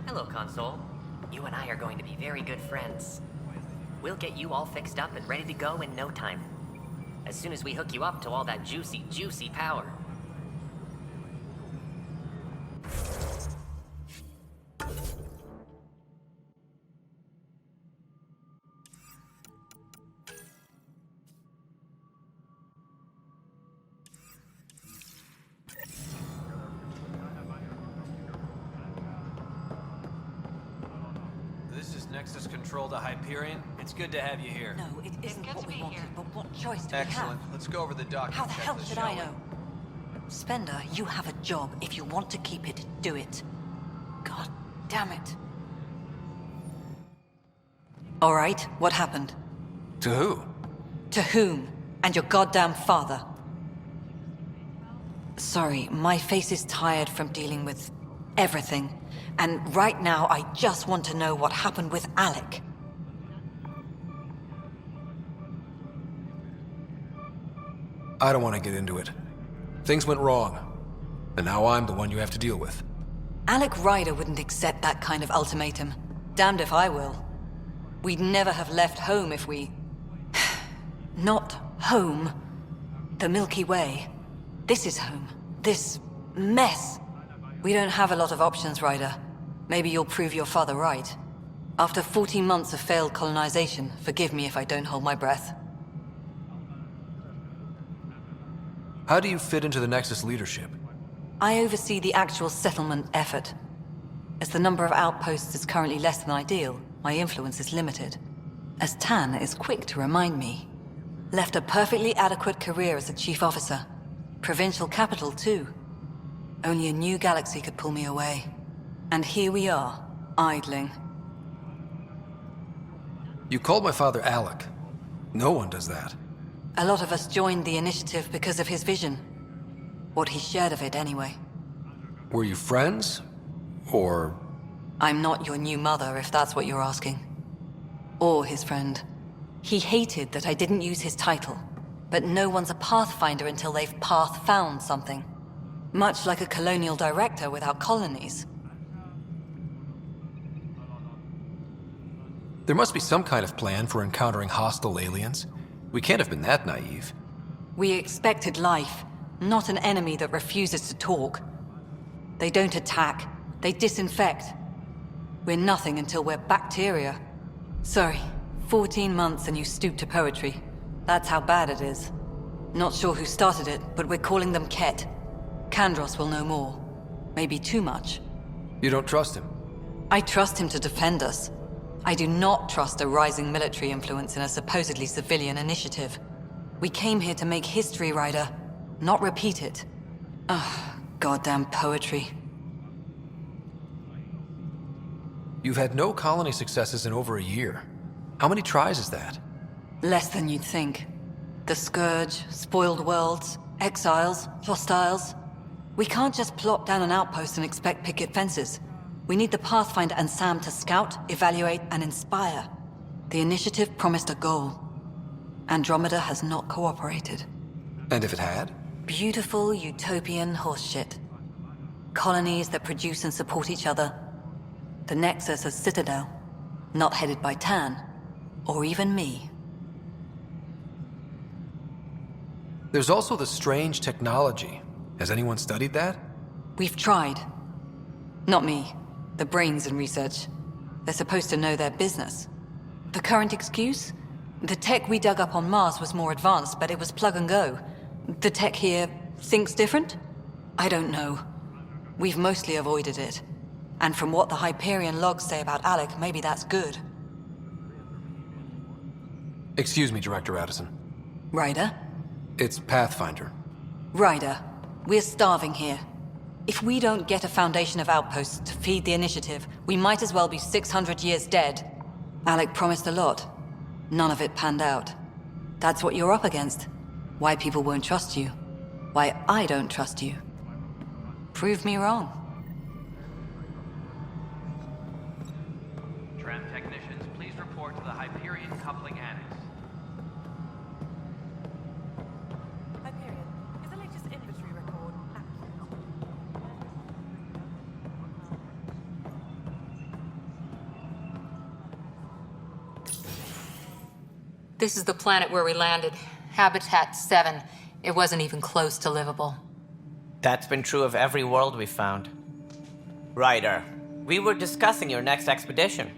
Hello, Console. You and I are going to be very good friends. We'll get you all fixed up and ready to go in no time. As soon as we hook you up to all that juicy, juicy power. This is Nexus Control to Hyperion. It's good to have you here. No, it isn't what we wanted, but what choice do Excellent. we have? Let's go over the document. How the hell checklist, should shall I we? know? Spender, you have a job. If you want to keep it, do it. God damn it. All right, what happened? To who? To whom? And your goddamn father. Sorry, my face is tired from dealing with everything. And right now, I just want to know what happened with Alec. I don't want to get into it. Things went wrong, and now I'm the one you have to deal with. Alec Ryder wouldn't accept that kind of ultimatum. Damned if I will. We'd never have left home if we... Not home. The Milky Way. This is home. This mess. We don't have a lot of options, Ryder. Maybe you'll prove your father right. After 14 months of failed colonization, forgive me if I don't hold my breath. How do you fit into the Nexus leadership? I oversee the actual settlement effort. As the number of outposts is currently less than ideal, my influence is limited. As Tan is quick to remind me. Left a perfectly adequate career as a chief officer. Provincial capital, too. Only a new galaxy could pull me away. And here we are, idling. You called my father Alec. No one does that. A lot of us joined the initiative because of his vision. What he shared of it, anyway. Were you friends? Or... I'm not your new mother, if that's what you're asking. Or his friend. He hated that I didn't use his title. But no one's a Pathfinder until they've path-found something. Much like a colonial director without colonies. there must be some kind of plan for encountering hostile aliens. We can't have been that naive. We expected life, not an enemy that refuses to talk. They don't attack, they disinfect. We're nothing until we're bacteria. Sorry, 14 months and you stoop to poetry. That's how bad it is. Not sure who started it, but we're calling them Ket. Kandros will know more. Maybe too much. You don't trust him? I trust him to defend us. I do not trust a rising military influence in a supposedly civilian initiative. We came here to make history, Ryder, not repeat it. Ugh, goddamn poetry. You've had no colony successes in over a year. How many tries is that? Less than you'd think. The Scourge, spoiled worlds, exiles, hostiles. We can't just plop down an outpost and expect picket fences. We need the Pathfinder and Sam to scout, evaluate, and inspire. The initiative promised a goal. Andromeda has not cooperated. And if it had? Beautiful utopian horseshit. Colonies that produce and support each other. The Nexus as Citadel. Not headed by Tan. Or even me. There's also the strange technology. Has anyone studied that? We've tried. Not me. The brains in research. They're supposed to know their business. The current excuse? The tech we dug up on Mars was more advanced, but it was plug and go. The tech here thinks different? I don't know. We've mostly avoided it. And from what the Hyperion logs say about Alec, maybe that's good. Excuse me, Director Addison. Ryder? It's Pathfinder. Ryder, we're starving here. If we don't get a foundation of outposts to feed the initiative, we might as well be 600 years dead. Alec promised a lot. None of it panned out. That's what you're up against. Why people won't trust you. Why I don't trust you. Prove me wrong. Tram technicians, please report to the Hyperion Coupling Annex. Hyperion, is the latest inventory record accurate? This is the planet where we landed. Habitat 7. It wasn't even close to livable. That's been true of every world we found. Ryder, we were discussing your next expedition.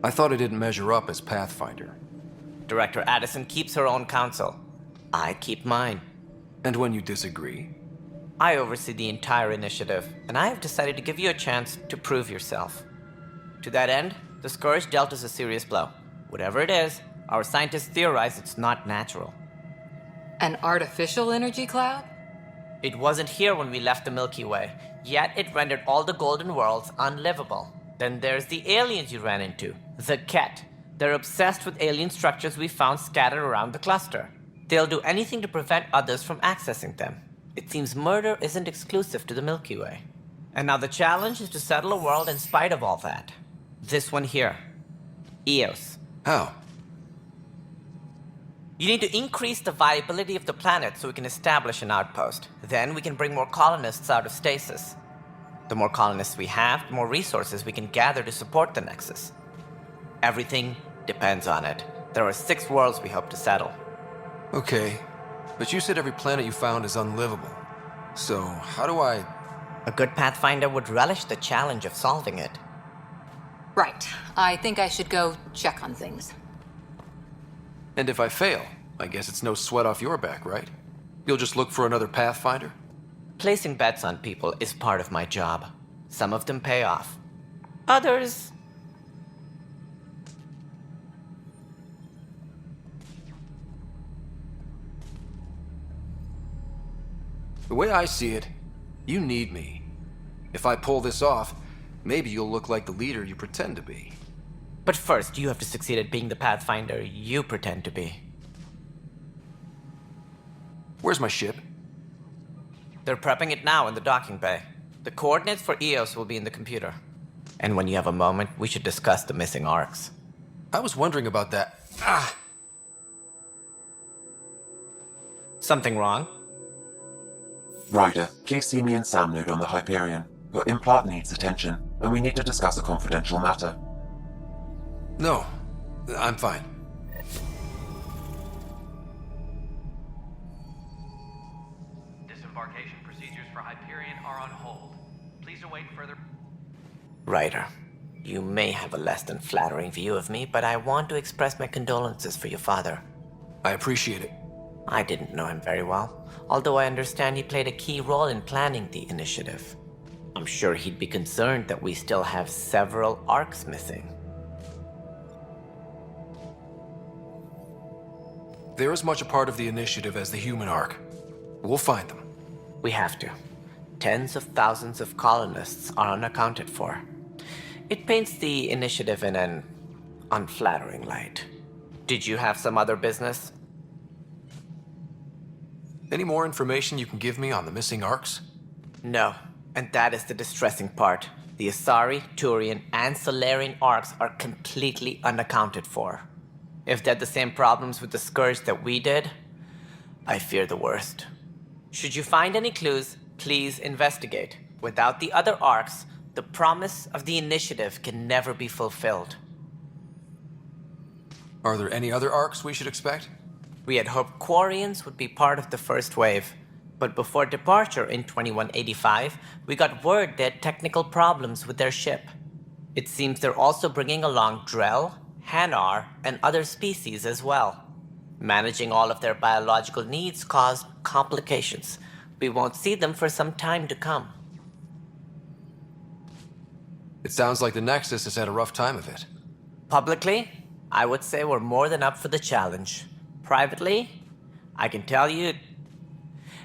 I thought it didn't measure up as Pathfinder. Director Addison keeps her own counsel. I keep mine. And when you disagree? I oversee the entire initiative, and I have decided to give you a chance to prove yourself. To that end, the Scourge dealt us a serious blow. Whatever it is, our scientists theorize it's not natural. An artificial energy cloud? It wasn't here when we left the Milky Way, yet it rendered all the Golden Worlds unlivable. Then there's the aliens you ran into, the Ket. They're obsessed with alien structures we found scattered around the cluster. They'll do anything to prevent others from accessing them. It seems murder isn't exclusive to the Milky Way. And now the challenge is to settle a world in spite of all that. This one here. Eos. How? You need to increase the viability of the planet so we can establish an outpost. Then we can bring more colonists out of stasis. The more colonists we have, the more resources we can gather to support the Nexus. Everything depends on it. There are 6 worlds we hope to settle. Okay, but you said every planet you found is unlivable. So, how do I... A good Pathfinder would relish the challenge of solving it. Right. I think I should go check on things. And if I fail, I guess it's no sweat off your back, right? You'll just look for another Pathfinder? Placing bets on people is part of my job. Some of them pay off. Others... The way I see it, you need me. If I pull this off, maybe you'll look like the leader you pretend to be. But first, you have to succeed at being the Pathfinder you pretend to be. Where's my ship? They're prepping it now in the docking bay. The coordinates for Eos will be in the computer. And when you have a moment, we should discuss the missing arcs. I was wondering about that. Something wrong? Ryder, please see me and Sam Node on the Hyperion. Your implant needs attention, and we need to discuss a confidential matter. No, I'm fine. Disembarkation procedures for Hyperion are on hold. Please await further... Ryder, you may have a less than flattering view of me, but I want to express my condolences for your father. I appreciate it. I didn't know him very well, although I understand he played a key role in planning the initiative. I'm sure he'd be concerned that we still have several arcs missing. They're as much a part of the initiative as the human arc. We'll find them. We have to. Tens of thousands of colonists are unaccounted for. It paints the initiative in an unflattering light. Did you have some other business? Any more information you can give me on the missing arcs? No, and that is the distressing part. The Asari, Turian, and Solarian arcs are completely unaccounted for. If they had the same problems with the Scourge that we did, I fear the worst. Should you find any clues, please investigate. Without the other arcs, the promise of the initiative can never be fulfilled. Are there any other arcs we should expect? We had hoped Quarians would be part of the first wave, but before departure in 2185, we got word they had technical problems with their ship. It seems they're also bringing along Drell, Hanar, and other species as well. Managing all of their biological needs caused complications. We won't see them for some time to come. It sounds like the Nexus has had a rough time of it. Publicly, I would say we're more than up for the challenge. Privately, I can tell you,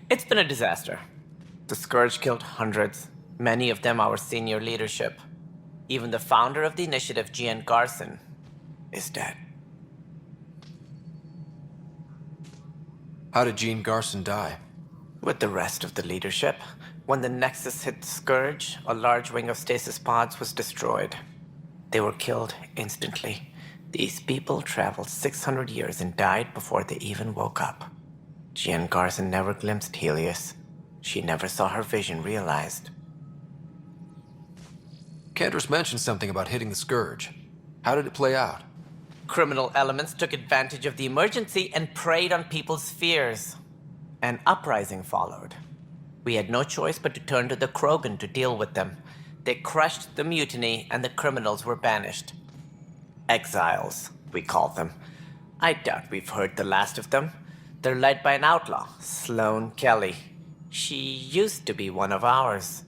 it's been a disaster. The Scourge killed hundreds, many of them our senior leadership. Even the founder of the initiative, Gian Garson, is dead. How did Jean Garson die? With the rest of the leadership, when the Nexus hit the Scourge, a large wing of stasis pods was destroyed. They were killed instantly. These people traveled 600 years and died before they even woke up. Jean Garson never glimpsed Helios. She never saw her vision realized. Cantor's mentioned something about hitting the Scourge. How did it play out? Criminal elements took advantage of the emergency and preyed on people's fears. An uprising followed. We had no choice but to turn to the Krogan to deal with them. They crushed the mutiny and the criminals were banished. Exiles, we call them. I doubt we've heard the last of them. They're led by an outlaw, Sloane Kelly. She used to be one of ours.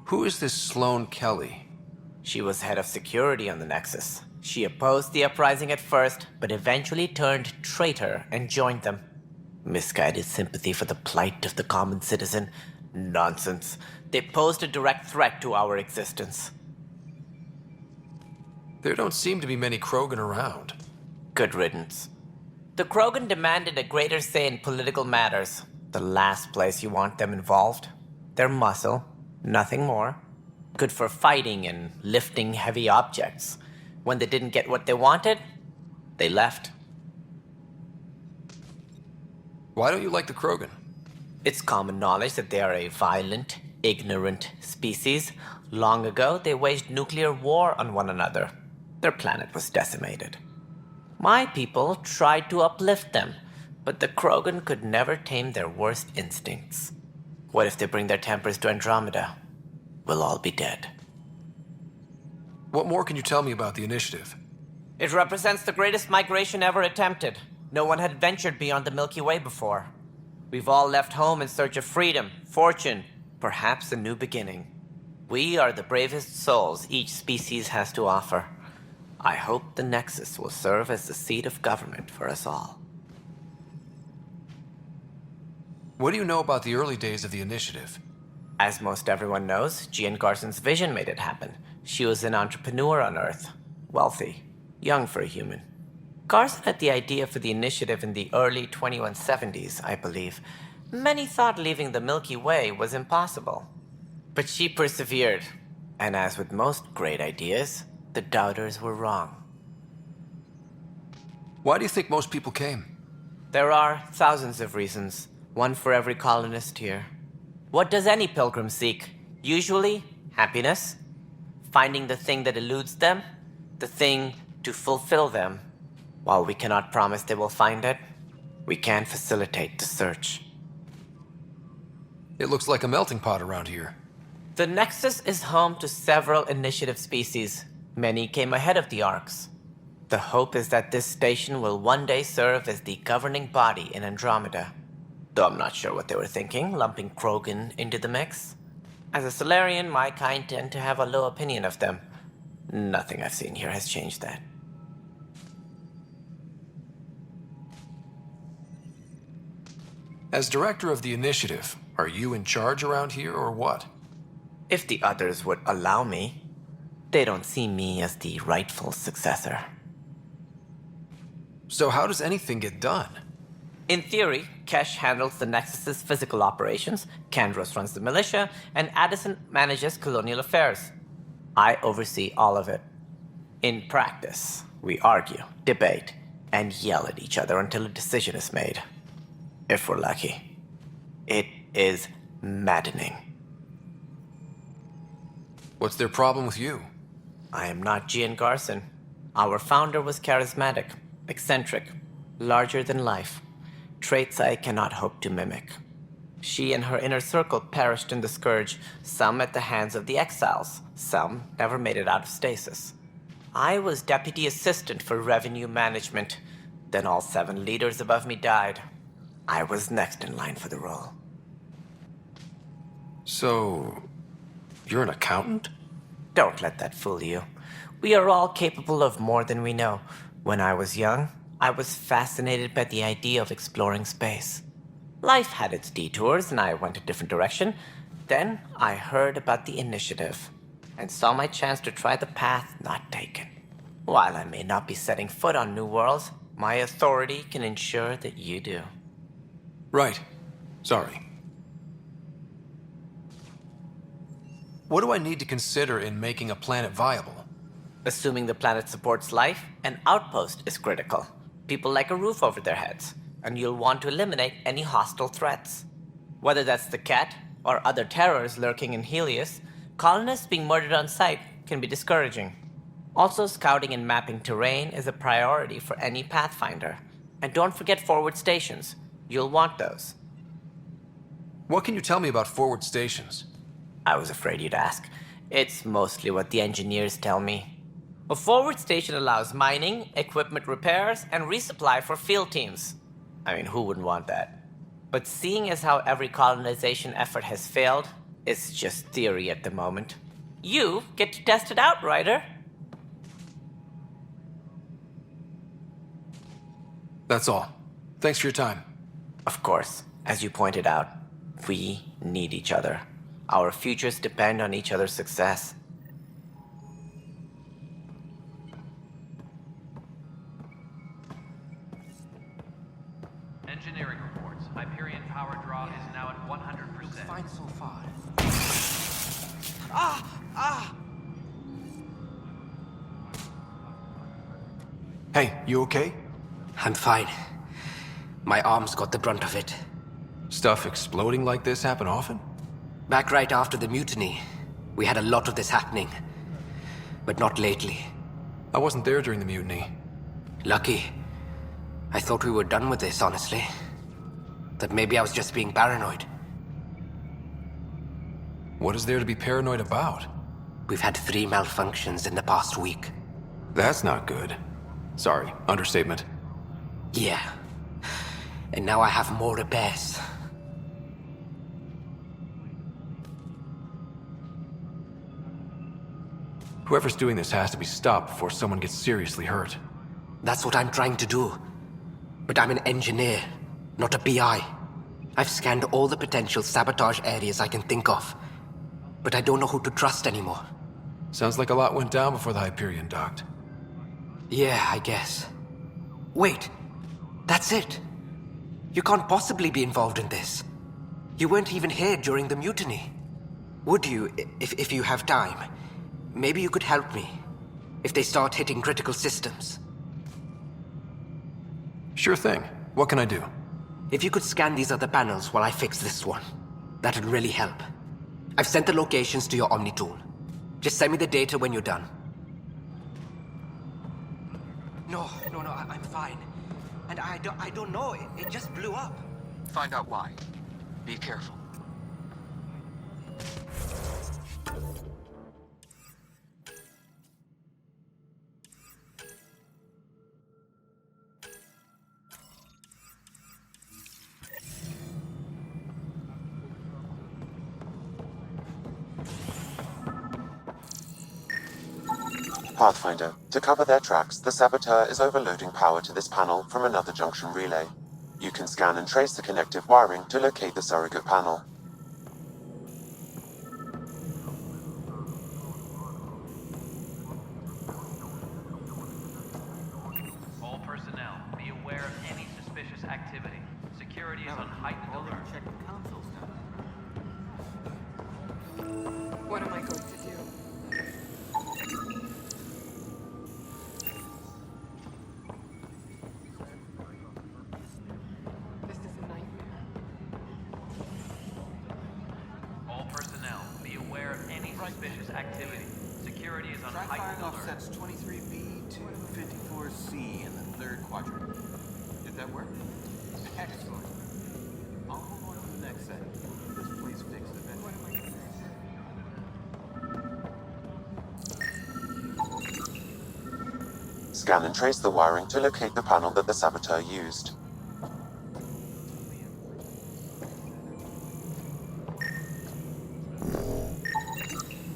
Who is this Sloane Kelly? She was head of security on the Nexus. She opposed the uprising at first, but eventually turned traitor and joined them. Misguided sympathy for the plight of the common citizen? Nonsense. They posed a direct threat to our existence. There don't seem to be many Krogan around. Good riddance. The Krogan demanded a greater say in political matters. The last place you want them involved. Their muscle, nothing more. Good for fighting and lifting heavy objects. When they didn't get what they wanted, they left. Why don't you like the Krogan? It's common knowledge that they are a violent, ignorant species. Long ago, they waged nuclear war on one another. Their planet was decimated. My people tried to uplift them, but the Krogan could never tame their worst instincts. What if they bring their tempers to Andromeda? We'll all be dead. What more can you tell me about the Initiative? It represents the greatest migration ever attempted. No one had ventured beyond the Milky Way before. We've all left home in search of freedom, fortune, perhaps a new beginning. We are the bravest souls each species has to offer. I hope the Nexus will serve as the seat of government for us all. What do you know about the early days of the Initiative? As most everyone knows, Jean Garson's vision made it happen. She was an entrepreneur on Earth. Wealthy. Young for a human. Garson had the idea for the Initiative in the early 2170s, I believe. Many thought leaving the Milky Way was impossible. But she persevered. And as with most great ideas, the doubters were wrong. Why do you think most people came? There are thousands of reasons, one for every colonist here. What does any pilgrim seek? Usually, happiness. Finding the thing that eludes them, the thing to fulfill them. While we cannot promise they will find it, we can facilitate the search. It looks like a melting pot around here. The Nexus is home to several Initiative species. Many came ahead of the Arks. The hope is that this station will one day serve as the governing body in Andromeda. Though I'm not sure what they were thinking, lumping Krogan into the mix. As a Solarian, my kind tend to have a low opinion of them. Nothing I've seen here has changed that. As director of the Initiative, are you in charge around here or what? If the others would allow me, they don't see me as the rightful successor. So how does anything get done? In theory, Kesh handles the Nexus's physical operations, Kandros runs the militia, and Addison manages colonial affairs. I oversee all of it. In practice, we argue, debate, and yell at each other until a decision is made. If we're lucky. It is maddening. What's their problem with you? I am not Jean Garson. Our founder was charismatic, eccentric, larger than life. Traits I cannot hope to mimic. She and her inner circle perished in the Scourge, some at the hands of the Exiles, some never made it out of stasis. I was deputy assistant for revenue management. Then all 7 leaders above me died. I was next in line for the role. So, you're an accountant? Don't let that fool you. We are all capable of more than we know. When I was young, I was fascinated by the idea of exploring space. Life had its detours, and I went a different direction. Then I heard about the Initiative, and saw my chance to try the path not taken. While I may not be setting foot on new worlds, my authority can ensure that you do. Right. Sorry. What do I need to consider in making a planet viable? Assuming the planet supports life, an outpost is critical. People like a roof over their heads, and you'll want to eliminate any hostile threats. Whether that's the Cat or other terrors lurking in Helios, colonists being murdered on sight can be discouraging. Also, scouting and mapping terrain is a priority for any Pathfinder. And don't forget forward stations. You'll want those. What can you tell me about forward stations? I was afraid you'd ask. It's mostly what the engineers tell me. A forward station allows mining, equipment repairs, and resupply for field teams. I mean, who wouldn't want that? But seeing as how every colonization effort has failed, it's just theory at the moment. You get to test it out, Ryder. That's all. Thanks for your time. Of course, as you pointed out, we need each other. Our futures depend on each other's success. Engineering reports. Hyperion power draw is now at 100%. Fine so far. Hey, you okay? I'm fine. My arms got the brunt of it. Stuff exploding like this happen often? Back right after the mutiny, we had a lot of this happening. But not lately. I wasn't there during the mutiny. Lucky. I thought we were done with this, honestly. That maybe I was just being paranoid. What is there to be paranoid about? We've had 3 malfunctions in the past week. That's not good. Sorry, understatement. Yeah. And now I have more repairs. Whoever's doing this has to be stopped before someone gets seriously hurt. That's what I'm trying to do. But I'm an engineer, not a PI. I've scanned all the potential sabotage areas I can think of. But I don't know who to trust anymore. Sounds like a lot went down before the Hyperion docked. Yeah, I guess. Wait. That's it. You can't possibly be involved in this. You weren't even here during the mutiny. Would you, if you have time? Maybe you could help me. If they start hitting critical systems. Sure thing. What can I do? If you could scan these other panels while I fix this one, that'd really help. I've sent the locations to your Omni tool. Just send me the data when you're done. No, I'm fine. And I don't know, it just blew up. Find out why. Be careful. Pathfinder, to cover their tracks, the Saboteur is overloading power to this panel from another junction relay. You can scan and trace the connective wiring to locate the surrogate panel. All personnel, be aware of any suspicious activity. Security is on heightened alert. Check the consoles now. What am I going to do? This is a nightmare. All personnel, be aware of any suspicious activity. Security is on Try heightened firing alert. offsets 23B to 54C in the 3rd quadrant. Did that work? Excellent. I'll move on to the next setting. This place fixed eventually. What am I going to do? Scan and trace the wiring to locate the panel that the Saboteur used.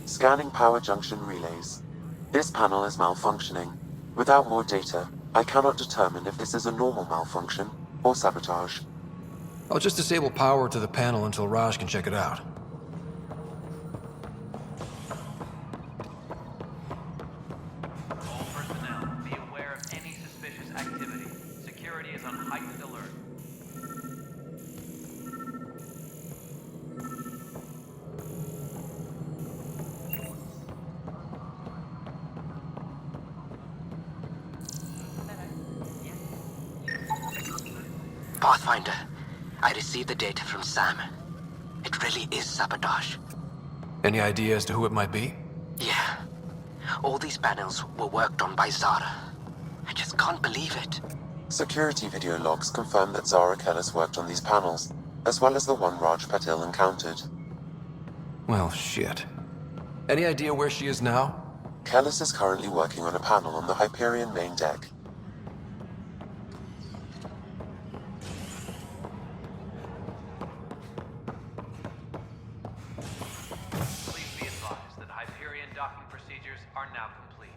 Scanning power junction relays. This panel is malfunctioning. Without more data, I cannot determine if this is a normal malfunction or sabotage. I'll just disable power to the panel until Raj can check it out. All personnel, be aware of any suspicious activity. Security is on heightened alert. Pathfinder, I received the data from Sam. It really is sabotage. Any idea as to who it might be? Yeah. All these panels were worked on by Zara. I just can't believe it. Security video logs confirm that Zara Kellis worked on these panels, as well as the one Raj Patil encountered. Well, shit. Any idea where she is now? Kellis is currently working on a panel on the Hyperion main deck. Please be advised that Hyperion docking procedures are now complete.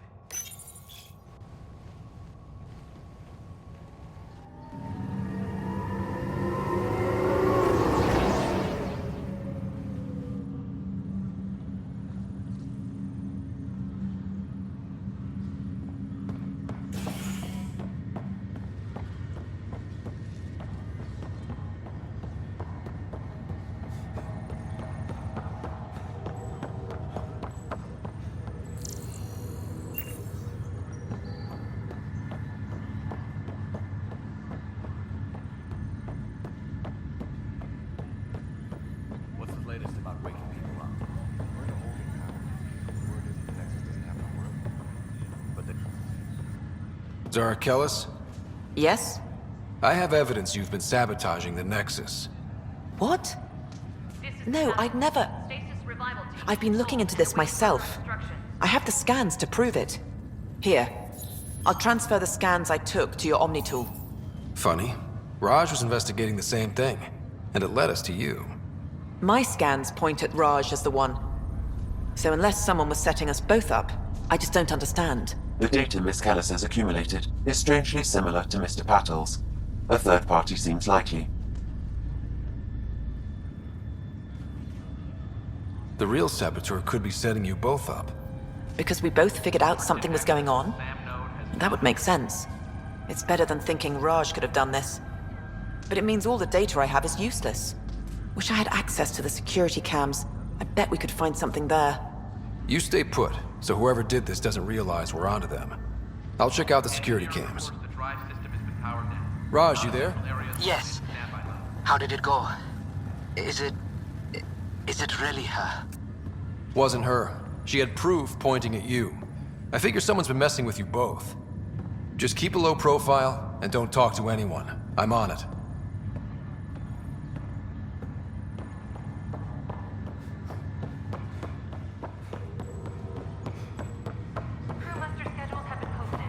What's the latest about waking people up? We're in a holding pattern. The word is the Nexus doesn't have enough room. But the... Zara Kellis? Yes? I have evidence you've been sabotaging the Nexus. What? No, I'd never... I've been looking into this myself. I have the scans to prove it. Here. I'll transfer the scans I took to your Omni tool. Funny. Raj was investigating the same thing, and it led us to you. My scans point at Raj as the one. So unless someone was setting us both up, I just don't understand. The data Miss Kellis has accumulated is strangely similar to Mr. Patil's. A third party seems likely. The real saboteur could be setting you both up. Because we both figured out something was going on? That would make sense. It's better than thinking Raj could have done this. But it means all the data I have is useless. Wish I had access to the security cams. I bet we could find something there. You stay put, so whoever did this doesn't realize we're onto them. I'll check out the security cams. Raj, you there? Yes. How did it go? Is it really her? Wasn't her. She had proof pointing at you. I figure someone's been messing with you both. Just keep a low profile and don't talk to anyone. I'm on it. Crew muster schedules have been posted.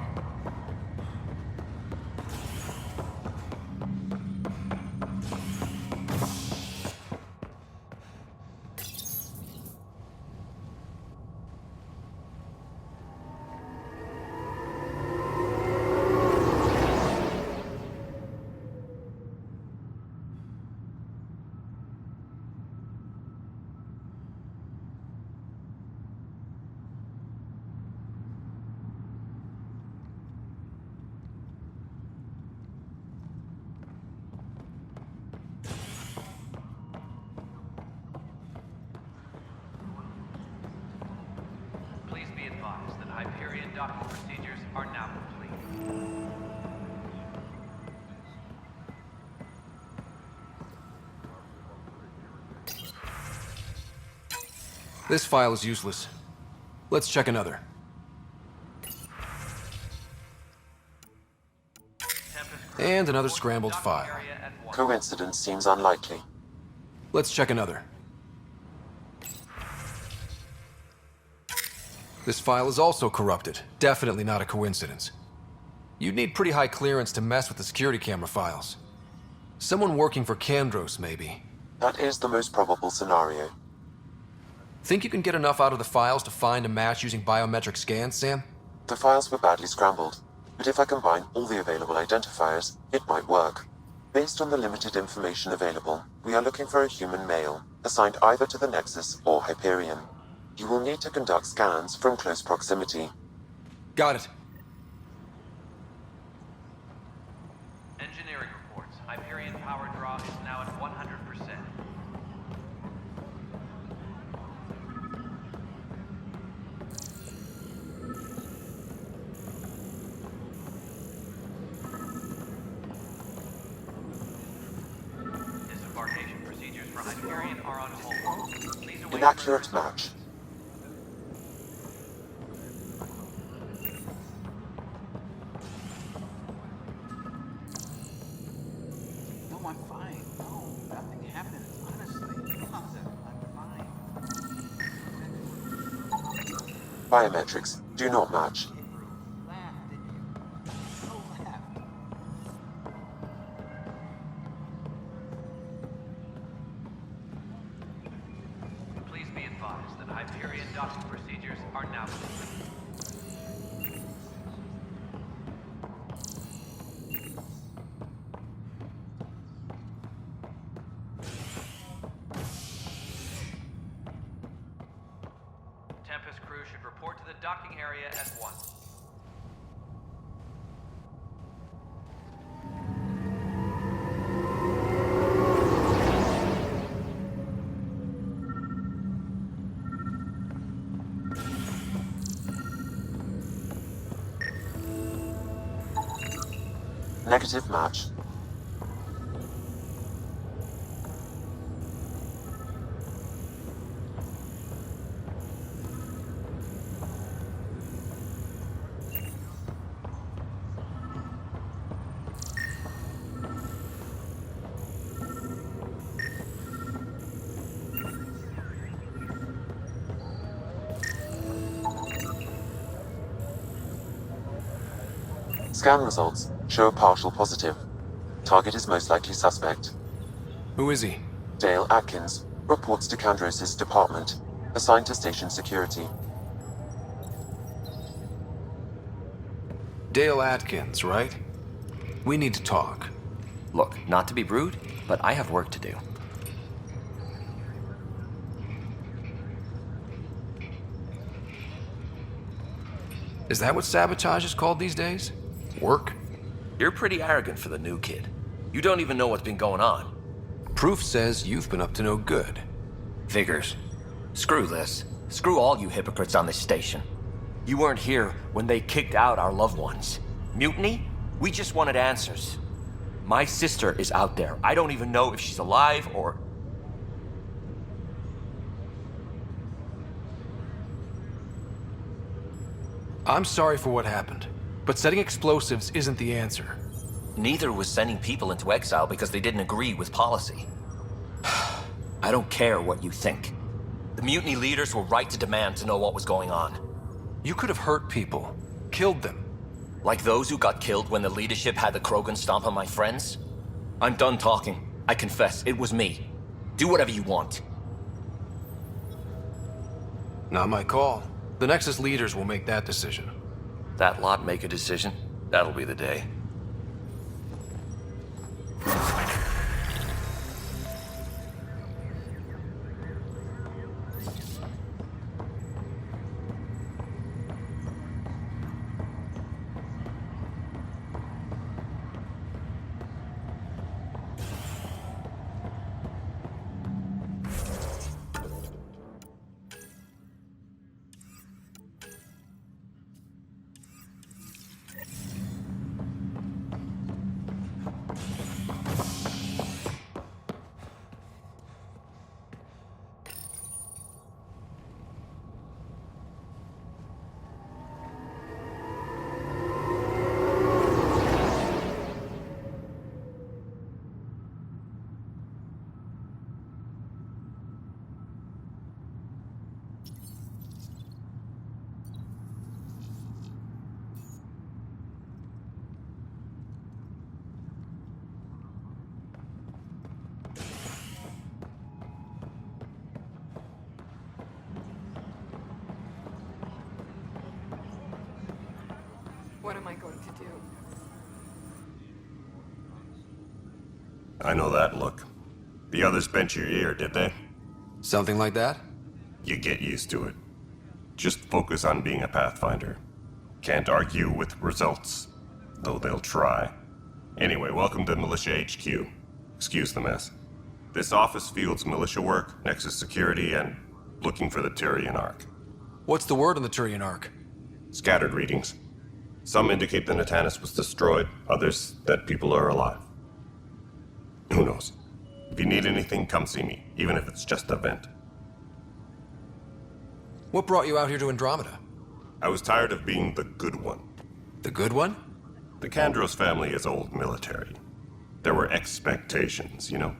Please be advised that Hyperion docking procedures are now complete. This file is useless. Let's check another. And another scrambled file. Coincidence seems unlikely. Let's check another. This file is also corrupted. Definitely not a coincidence. You'd need pretty high clearance to mess with the security camera files. Someone working for Kandros, maybe. That is the most probable scenario. Think you can get enough out of the files to find a match using biometric scans, Sam? The files were badly scrambled, but if I combine all the available identifiers, it might work. Based on the limited information available, we are looking for a human male, assigned either to the Nexus or Hyperion. You will need to conduct scans from close proximity. Got it. Engineering reports. Hyperion power draw is now at 100%. Disembarkation procedures for Hyperion are on An accurate match. No, I'm fine. No, nothing happened. Honestly. I'm fine. Biometrics do not match. Please be advised that Hyperion docking procedures are now complete. Tempest crew should report to the docking area at once. Negative match. Scan results show a partial positive. Target is most likely suspect. Who is he? Dale Atkins reports to Kandros' department, assigned to station security. Dale Atkins, right? We need to talk. Look, not to be rude, but I have work to do. Is that what sabotage is called these days? Work? You're pretty arrogant for the new kid. You don't even know what's been going on. Proof says you've been up to no good. Figures. Screw this. Screw all you hypocrites on this station. You weren't here when they kicked out our loved ones. Mutiny? We just wanted answers. My sister is out there. I don't even know if she's alive or... I'm sorry for what happened, but setting explosives isn't the answer. Neither was sending people into exile because they didn't agree with policy. I don't care what you think. The mutiny leaders were right to demand to know what was going on. You could have hurt people, killed them. Like those who got killed when the leadership had the Krogan stomp on my friends? I'm done talking. I confess, it was me. Do whatever you want. Not my call. The Nexus leaders will make that decision. That lot make a decision? That'll be the day. What am I going to do? I know that look. The others bent your ear, did they? Something like that? You get used to it. Just focus on being a Pathfinder. Can't argue with results, though they'll try. Anyway, welcome to Militia HQ. Excuse the mess. This office fields militia work, Nexus security, and looking for the Turian Ark. What's the word on the Turian Ark? Scattered readings. Some indicate the Natanus was destroyed, others that people are alive. Who knows? If you need anything, come see me, even if it's just a vent. What brought you out here to Andromeda? I was tired of being the good one. The good one? The Kandros family is old military. There were expectations, you know?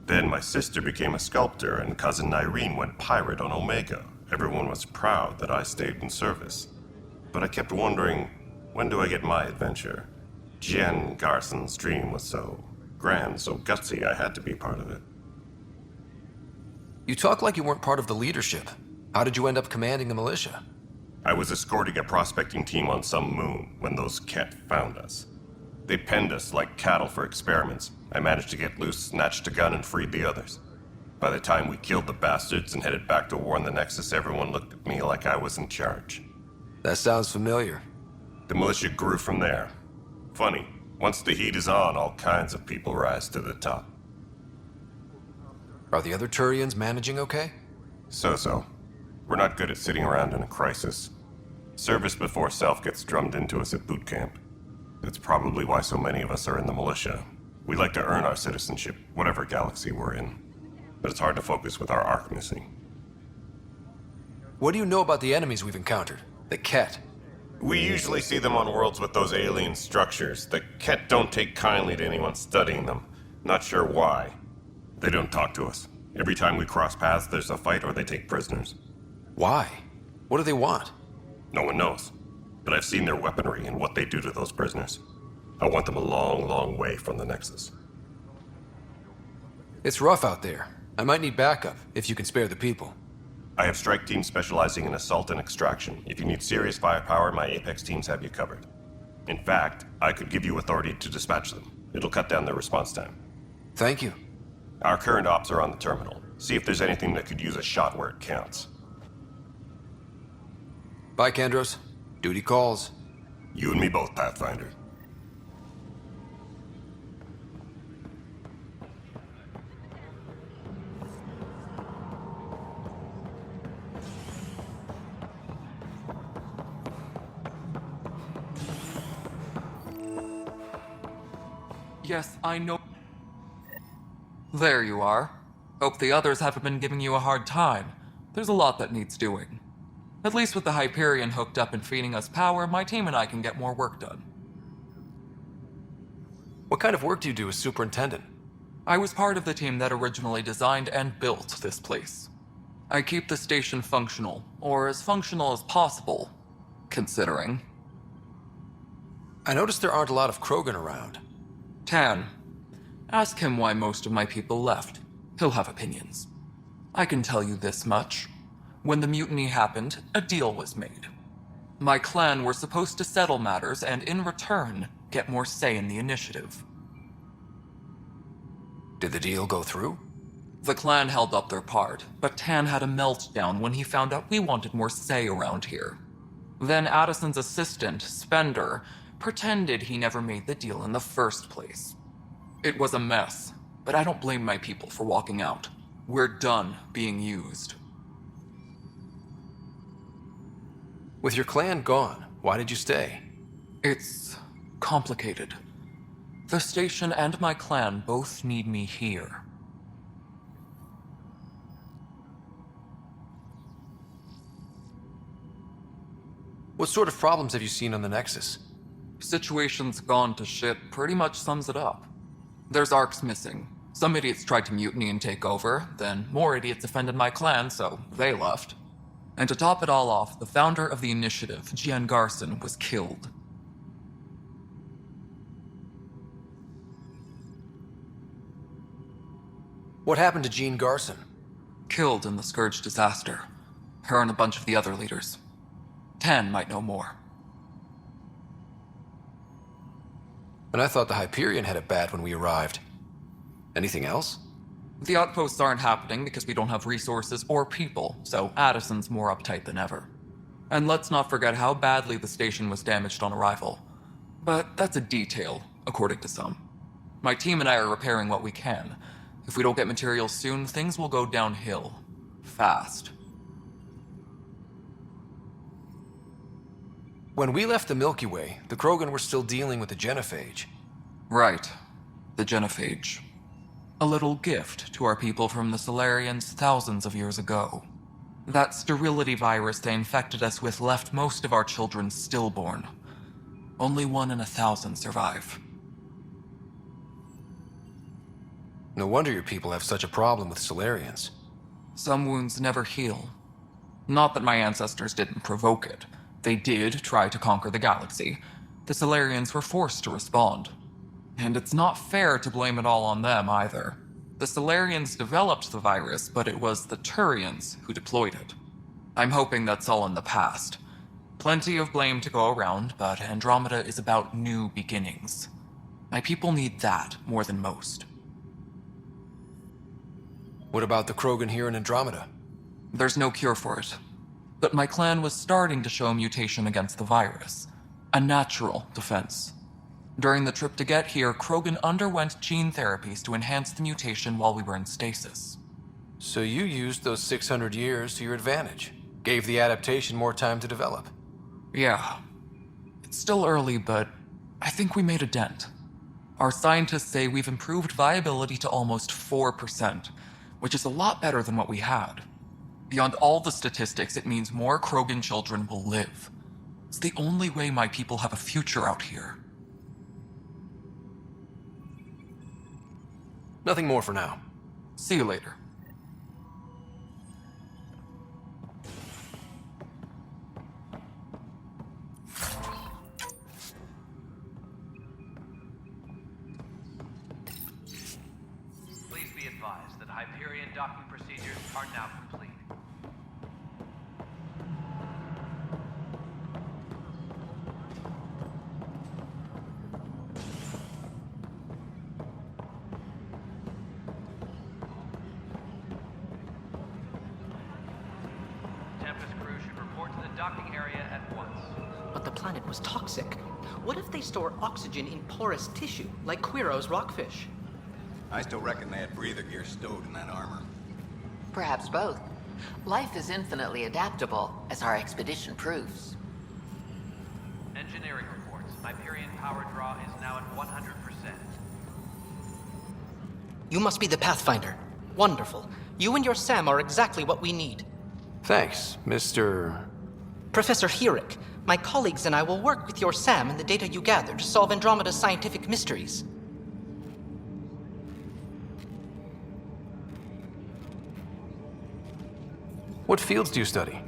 Then my sister became a sculptor and cousin Irene went pirate on Omega. Everyone was proud that I stayed in service. But I kept wondering, when do I get my adventure? Jien Garson's dream was so grand, so gutsy, I had to be part of it. You talk like you weren't part of the leadership. How did you end up commanding the militia? I was escorting a prospecting team on some moon when those Ket found us. They penned us like cattle for experiments. I managed to get loose, snatched a gun, and freed the others. By the time we killed the bastards and headed back to war in the Nexus, everyone looked at me like I was in charge. That sounds familiar. The militia grew from there. Funny, once the heat is on, all kinds of people rise to the top. Are the other Turians managing okay? So-so. We're not good at sitting around in a crisis. Service before self gets drummed into us at boot camp. That's probably why so many of us are in the militia. We like to earn our citizenship, whatever galaxy we're in. But it's hard to focus with our arc missing. What do you know about the enemies we've encountered? The Ket? We usually see them on worlds with those alien structures. The Ket don't take kindly to anyone studying them. Not sure why. They don't talk to us. Every time we cross paths, there's a fight or they take prisoners. Why? What do they want? No one knows. But I've seen their weaponry and what they do to those prisoners. I want them a long, long way from the Nexus. It's rough out there. I might need backup, if you can spare the people. I have strike teams specializing in assault and extraction. If you need serious firepower, my Apex teams have you covered. In fact, I could give you authority to dispatch them. It'll cut down their response time. Thank you. Our current ops are on the terminal. See if there's anything that could use a shot where it counts. Bye, Kandros. Duty calls. You and me both, Pathfinder. Yes, I know. There you are. Hope the others haven't been giving you a hard time. There's a lot that needs doing. At least with the Hyperion hooked up and feeding us power, my team and I can get more work done. What kind of work do you do as superintendent? I was part of the team that originally designed and built this place. I keep the station functional, or as functional as possible, considering. I noticed there aren't a lot of Krogan around. Tan. Ask him why most of my people left. He'll have opinions. I can tell you this much. When the mutiny happened, a deal was made. My clan were supposed to settle matters and, in return, get more say in the initiative. Did the deal go through? The clan held up their part, but Tan had a meltdown when he found out we wanted more say around here. Then Addison's assistant, Spender, pretended he never made the deal in the first place. It was a mess, but I don't blame my people for walking out. We're done being used. With your clan gone, why did you stay? It's complicated. The station and my clan both need me here. What sort of problems have you seen on the Nexus? Situation's gone to shit pretty much sums it up. There's arcs missing. Some idiots tried to mutiny and take over, then more idiots offended my clan, so they left. And to top it all off, the founder of the initiative, Jien Garson, was killed. What happened to Jien Garson? Killed in the Scourge disaster. Her and a bunch of the other leaders. Tan might know more. And I thought the Hyperion had it bad when we arrived. Anything else? The outposts aren't happening because we don't have resources or people, so Addison's more uptight than ever. And let's not forget how badly the station was damaged on arrival. But that's a detail, according to some. My team and I are repairing what we can. If we don't get materials soon, things will go downhill. Fast. When we left the Milky Way, the Krogan were still dealing with the Genophage. Right. The Genophage. A little gift to our people from the Solarians thousands of years ago. That sterility virus they infected us with left most of our children stillborn. Only 1 in 1,000 survive. No wonder your people have such a problem with Solarians. Some wounds never heal. Not that my ancestors didn't provoke it. They did try to conquer the galaxy. The Solarians were forced to respond. And it's not fair to blame it all on them either. The Solarians developed the virus, but it was the Turians who deployed it. I'm hoping that's all in the past. Plenty of blame to go around, but Andromeda is about new beginnings. My people need that more than most. What about the Krogan here in Andromeda? There's no cure for it. But my clan was starting to show mutation against the virus. A natural defense. During the trip to get here, Krogan underwent gene therapies to enhance the mutation while we were in stasis. So you used those 600 years to your advantage. Gave the adaptation more time to develop. Yeah. It's still early, but I think we made a dent. Our scientists say we've improved viability to almost 4%, which is a lot better than what we had. Beyond all the statistics, it means more Krogan children will live. It's the only way my people have a future out here. Nothing more for now. See you later. Please be advised that Hyperion docking procedures are now complete. Tempest crew should report to the docking area at once. But the planet was toxic. What if they store oxygen in porous tissue, like Quiro's rockfish? I still reckon they had breather gear stowed in that armor. Perhaps both. Life is infinitely adaptable, as our expedition proves. Engineering reports. Hyperion power draw is now at 100%. You must be the Pathfinder. Wonderful. You and your Sam are exactly what we need. Thanks, Mr. Professor Herrick, my colleagues and I will work with your Sam and the data you gather to solve Andromeda's scientific mysteries. What fields do you study?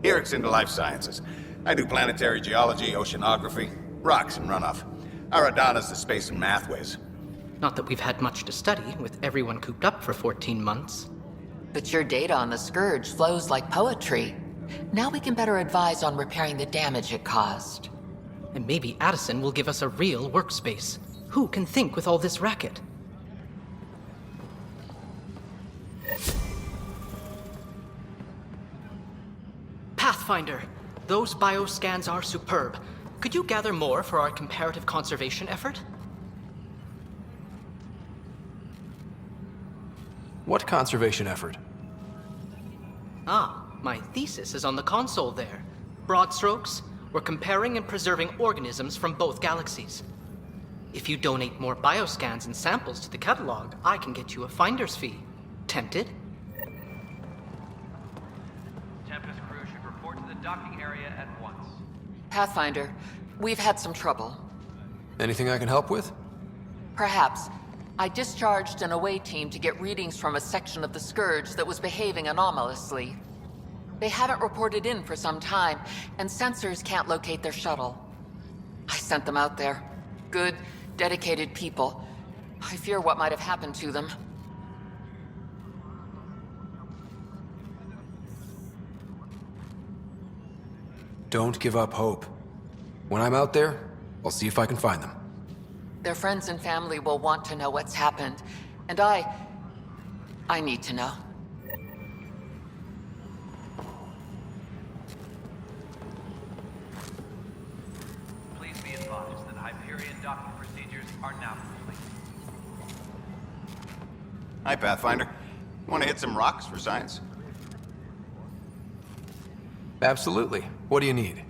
Herrick's into life sciences. I do planetary geology, oceanography, rocks and runoff. Aradana's the space and math whiz. Not that we've had much to study, with everyone cooped up for 14 months. But your data on the Scourge flows like poetry. Now we can better advise on repairing the damage it caused. And maybe Addison will give us a real workspace. Who can think with all this racket? Pathfinder, those bioscans are superb. Could you gather more for our comparative conservation effort? What conservation effort? Ah, my thesis is on the console there. Broad strokes, we're comparing and preserving organisms from both galaxies. If you donate more bioscans and samples to the catalog, I can get you a finder's fee. Tempted? Tempest crew should report to the docking area at once. Pathfinder, we've had some trouble. Anything I can help with? Perhaps. I discharged an away team to get readings from a section of the Scourge that was behaving anomalously. They haven't reported in for some time, and sensors can't locate their shuttle. I sent them out there. Good, dedicated people. I fear what might have happened to them. Don't give up hope. When I'm out there, I'll see if I can find them. Their friends and family will want to know what's happened, and I need to know. Please be advised that Hyperion docking procedures are now complete. Hi, Pathfinder. Want to hit some rocks for science? Absolutely. What do you need?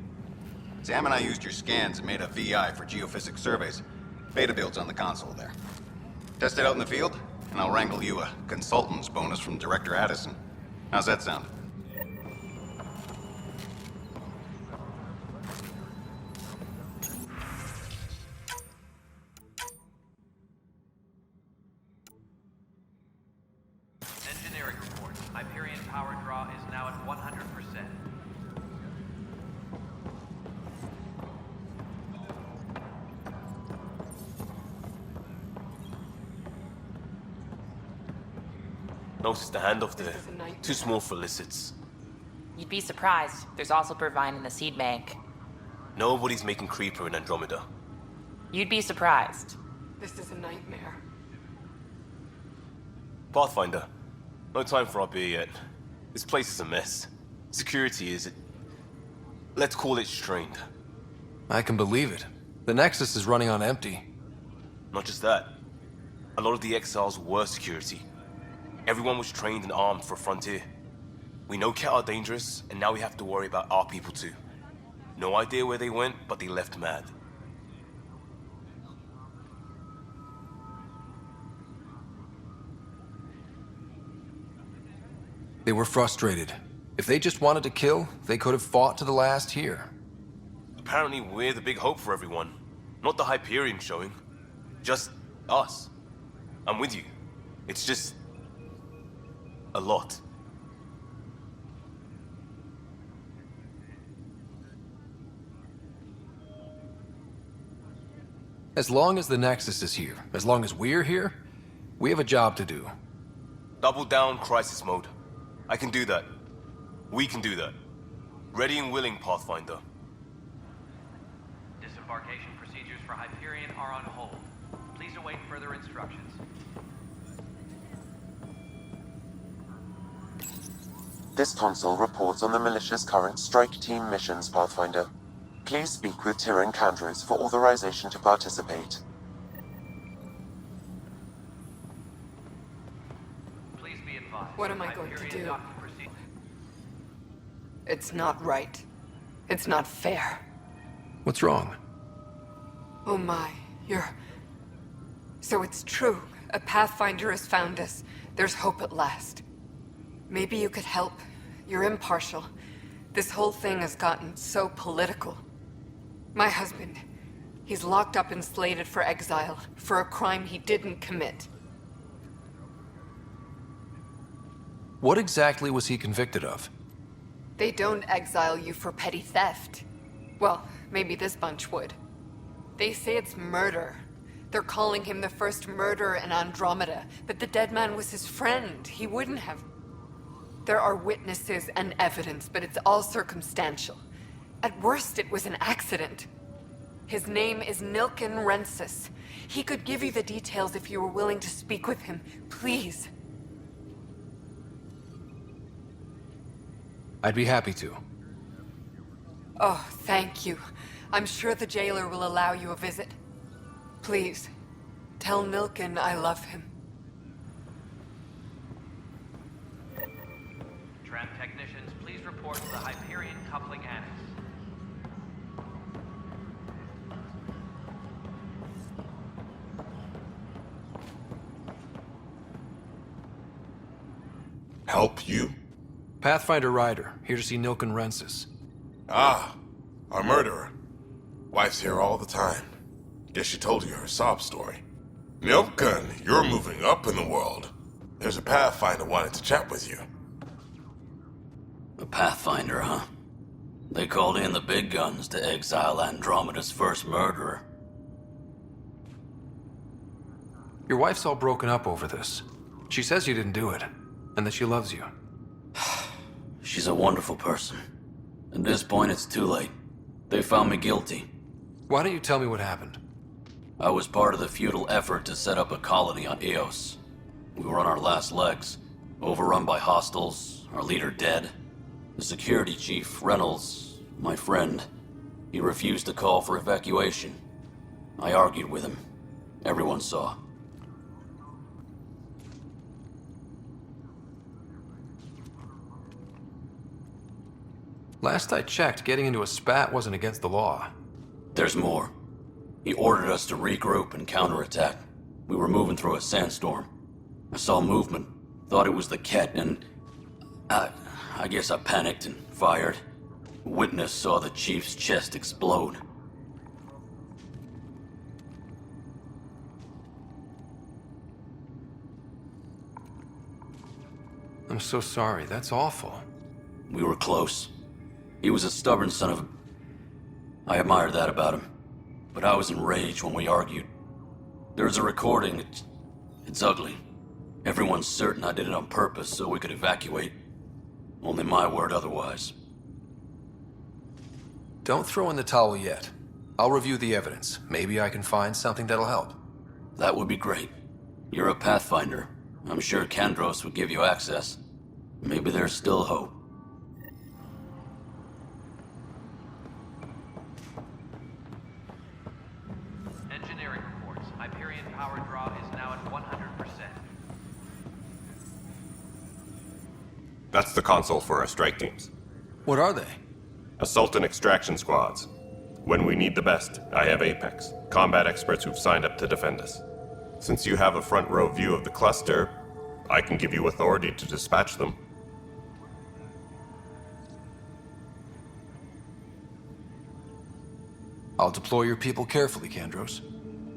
Sam and I used your scans and made a VI for geophysics surveys. Beta builds on the console there. Test it out in the field, and I'll wrangle you a consultant's bonus from Director Addison. How's that sound? No, it's the handoff there. Too small for lizards. You'd be surprised. There's also Purvine in the seed bank. Nobody's making Creeper in Andromeda. You'd be surprised. This is a nightmare. Pathfinder, no time for our beer yet. This place is a mess. Security is... let's call it strained. I can believe it. The Nexus is running on empty. Not just that. A lot of the exiles were security. Everyone was trained and armed for Frontier. We know Ket are dangerous, and now we have to worry about our people too. No idea where they went, but they left mad. They were frustrated. If they just wanted to kill, they could have fought to the last here. Apparently we're the big hope for everyone. Not the Hyperion showing. Just us. I'm with you. It's just... a lot. As long as the Nexus is here, as long as we're here, we have a job to do. Double down crisis mode. I can do that. We can do that. Ready and willing, Pathfinder. Disembarkation procedures for Hyperion are on hold. Please await further instructions. This console reports on the militia's current strike team missions, Pathfinder. Please speak with Tyrion Candros for authorization to participate. Please be advised. What am I going to Hyperion do? docking proceed- It's not right. It's not fair. What's wrong? Oh my, So it's true. A Pathfinder has found us. There's hope at last. Maybe you could help. You're impartial. This whole thing has gotten so political. My husband, he's locked up and slated for exile for a crime he didn't commit. What exactly was he convicted of? They don't exile you for petty theft. Well, maybe this bunch would. They say it's murder. They're calling him the first murderer in Andromeda, but the dead man was his friend. He wouldn't have... There are witnesses and evidence, but it's all circumstantial. At worst, it was an accident. His name is Nilken Rensis. He could give you the details if you were willing to speak with him. Please. I'd be happy to. Oh, thank you. I'm sure the jailer will allow you a visit. Please, tell Nilken I love him. Tram technicians, please report to the Hyperion coupling annex. Help you? Pathfinder Ryder, here to see Nilken Rensis. Ah, our murderer. Wife's here all the time. Guess she told you her sob story. Nilken, you're moving up in the world. There's a Pathfinder wanted to chat with you. A Pathfinder, huh? They called in the big guns to exile Andromeda's first murderer. Your wife's all broken up over this. She says you didn't do it, and that she loves you. She's a wonderful person. At this point, it's too late. They found me guilty. Why don't you tell me what happened? I was part of the futile effort to set up a colony on Eos. We were on our last legs, overrun by hostiles, our leader dead. The security chief, Reynolds, my friend, he refused to call for evacuation. I argued with him. Everyone saw. Last I checked, getting into a spat wasn't against the law. There's more. He ordered us to regroup and counterattack. We were moving through a sandstorm. I saw movement, thought it was the Ket, and I guess I panicked and fired. Witness saw the chief's chest explode. I'm so sorry, that's awful. We were close. He was a stubborn son of a... I admired that about him. But I was enraged when we argued. There's a recording. It's ugly. Everyone's certain I did it on purpose so we could evacuate. Only my word otherwise. Don't throw in the towel yet. I'll review the evidence. Maybe I can find something that'll help. That would be great. You're a Pathfinder. I'm sure Kandros would give you access. Maybe there's still hope. Engineering reports. Hyperion power draw is now at 100%. That's the console for our strike teams. What are they? Assault and extraction squads. When we need the best, I have Apex, combat experts who've signed up to defend us. Since you have a front row view of the cluster, I can give you authority to dispatch them. I'll deploy your people carefully, Kandros.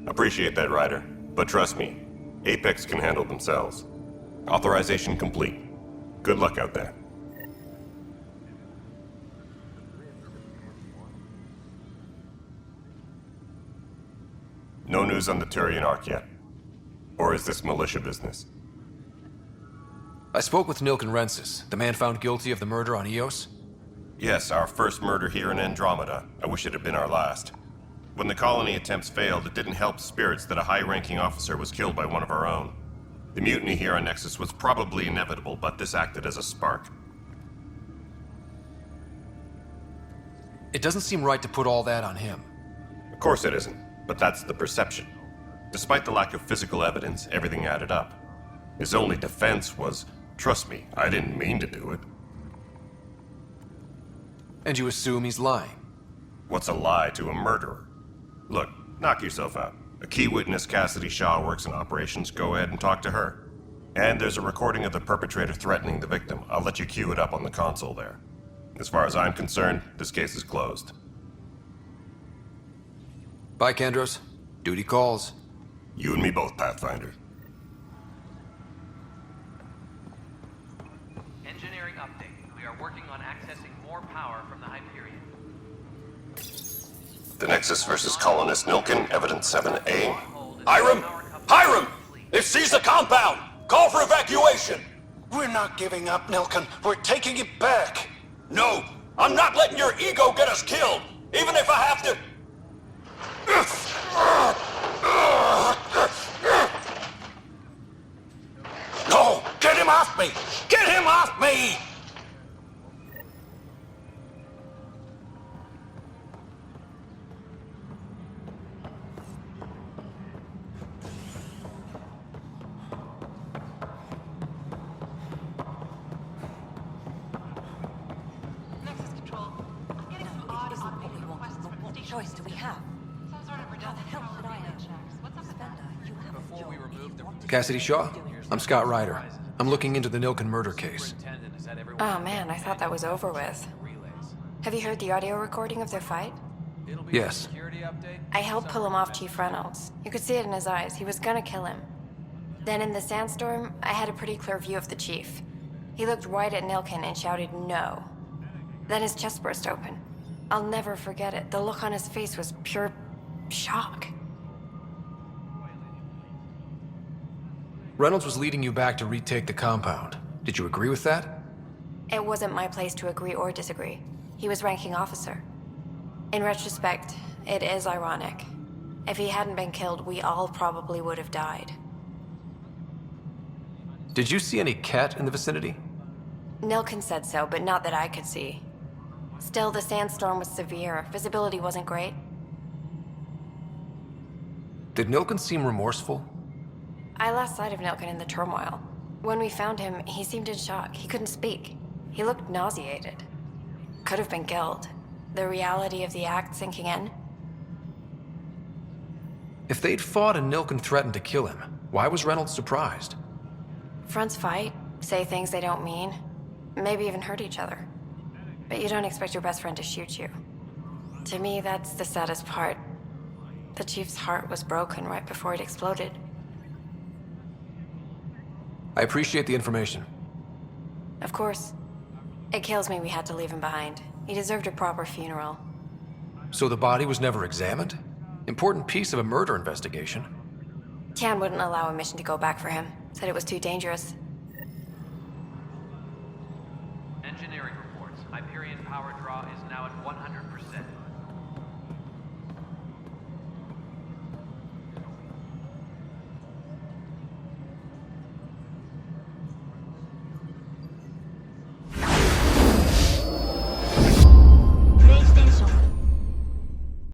Appreciate that, Ryder. But trust me, Apex can handle themselves. Authorization complete. Good luck out there. No news on the Turian Ark yet? Or is this militia business? I spoke with Nilken Rensis, the man found guilty of the murder on Eos. Yes, our first murder here in Andromeda. I wish it had been our last. When the colony attempts failed, it didn't help spirits that a high-ranking officer was killed by one of our own. The mutiny here on Nexus was probably inevitable, but this acted as a spark. It doesn't seem right to put all that on him. Of course it isn't, but that's the perception. Despite the lack of physical evidence, everything added up. His only defense was, trust me, I didn't mean to do it. And you assume he's lying? What's a lie to a murderer? Look, knock yourself out. A key witness, Cassidy Shaw, works in operations. Go ahead and talk to her. And there's a recording of the perpetrator threatening the victim. I'll let you cue it up on the console there. As far as I'm concerned, this case is closed. Bye, Kandros. Duty calls. You and me both, Pathfinder. Engineering update. We are working on accessing more power from the Hyperion. The Nexus versus Colonist Nilken, Evidence 7A. Hiram! Hiram! They've seized the compound! Call for evacuation! We're not giving up, Nilken. We're taking it back. No! I'm not letting your ego get us killed! Even if I have to... No! Get him off me! Get him off me! What choice do we have? How the hell did I know? Spender, you have a job. We removed the... Cassidy Shaw? I'm Scott Ryder. I'm looking into the Nilken murder case. Oh man, I thought that was over with. Have you heard the audio recording of their fight? Yes. I helped pull him off Chief Reynolds. You could see it in his eyes. He was gonna kill him. Then in the sandstorm, I had a pretty clear view of the chief. He looked right at Nilken and shouted no. Then his chest burst open. I'll never forget it. The look on his face was pure shock. Reynolds was leading you back to retake the compound. Did you agree with that? It wasn't my place to agree or disagree. He was ranking officer. In retrospect, it is ironic. If he hadn't been killed, we all probably would have died. Did you see any Ket in the vicinity? Nilken said so, but not that I could see. Still, the sandstorm was severe. Visibility wasn't great. Did Nilken seem remorseful? I lost sight of Nilken in the turmoil. When we found him, he seemed in shock. He couldn't speak. He looked nauseated. Could have been killed. The reality of the act sinking in. If they'd fought and Nilken threatened to kill him, why was Reynolds surprised? Fronts fight, say things they don't mean, maybe even hurt each other. But you don't expect your best friend to shoot you. To me, that's the saddest part. The Chief's heart was broken right before it exploded. I appreciate the information. Of course. It kills me we had to leave him behind. He deserved a proper funeral. So the body was never examined? Important piece of a murder investigation. Tian wouldn't allow a mission to go back for him. Said it was too dangerous.